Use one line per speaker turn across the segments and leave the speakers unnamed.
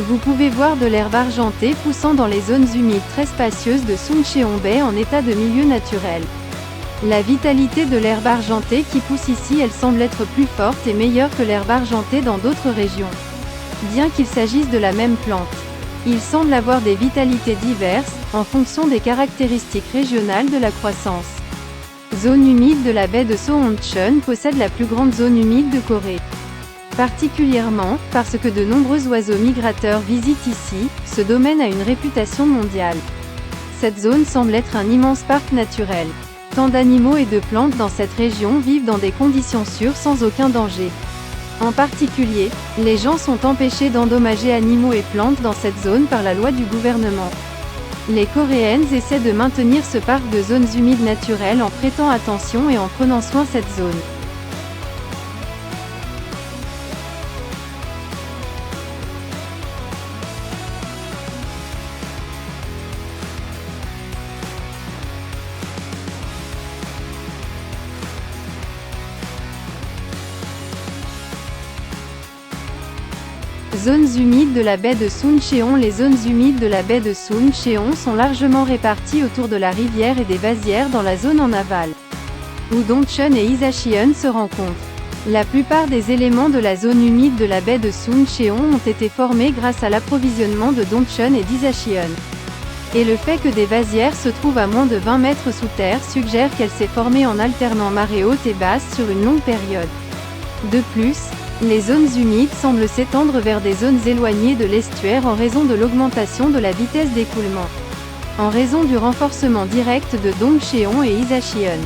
Vous pouvez voir de l'herbe argentée poussant dans les zones humides très spacieuses de Suncheon Bay en état de milieu naturel. La vitalité de l'herbe argentée qui pousse ici elle semble être plus forte et meilleure que l'herbe argentée dans d'autres régions. Bien qu'il s'agisse de la même plante, il semble avoir des vitalités diverses, en fonction des caractéristiques régionales de la croissance. Zone humide de la baie de Sohoncheon possède la plus grande zone humide de Corée. Particulièrement, parce que de nombreux oiseaux migrateurs visitent ici, ce domaine a une réputation mondiale. Cette zone semble être un immense parc naturel. Tant d'animaux et de plantes dans cette région vivent dans des conditions sûres sans aucun danger. En particulier, les gens sont empêchés d'endommager animaux et plantes dans cette zone par la loi du gouvernement. Les Coréennes essaient de maintenir ce parc de zones humides naturelles en prêtant attention et en prenant soin de cette zone. Zones humides de la baie de Suncheon. Les zones humides de la baie de Suncheon sont largement réparties autour de la rivière et des vasières dans la zone en aval, où Dongcheon et Isacheon se rencontrent. La plupart des éléments de la zone humide de la baie de Suncheon ont été formés grâce à l'approvisionnement de Dongcheon et d'Isacheon. Et le fait que des vasières se trouvent à moins de 20 mètres sous terre suggère qu'elle s'est formée en alternant marée haute et basse sur une longue période. De plus, les zones humides semblent s'étendre vers des zones éloignées de l'estuaire en raison de l'augmentation de la vitesse d'écoulement. En raison du renforcement direct de Dongcheon et Isacheon.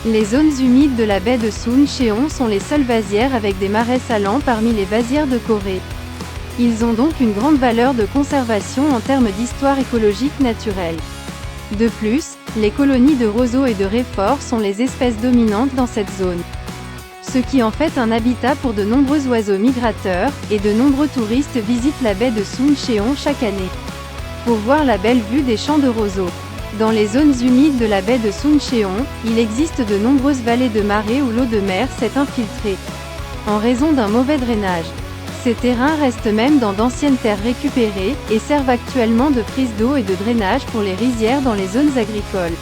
Les zones humides de la baie de Suncheon sont les seules vasières avec des marais salants parmi les vasières de Corée. Ils ont donc une grande valeur de conservation en termes d'histoire écologique naturelle. De plus, les colonies de roseaux et de réforts sont les espèces dominantes dans cette zone, ce qui en fait un habitat pour de nombreux oiseaux migrateurs, et de nombreux touristes visitent la baie de Suncheon chaque année pour voir la belle vue des champs de roseaux. Dans les zones humides de la baie de Suncheon, il existe de nombreuses vallées de marée où l'eau de mer s'est infiltrée en raison d'un mauvais drainage. Ces terrains restent même dans d'anciennes terres récupérées, et servent actuellement de prise d'eau et de drainage pour les rizières dans les zones agricoles.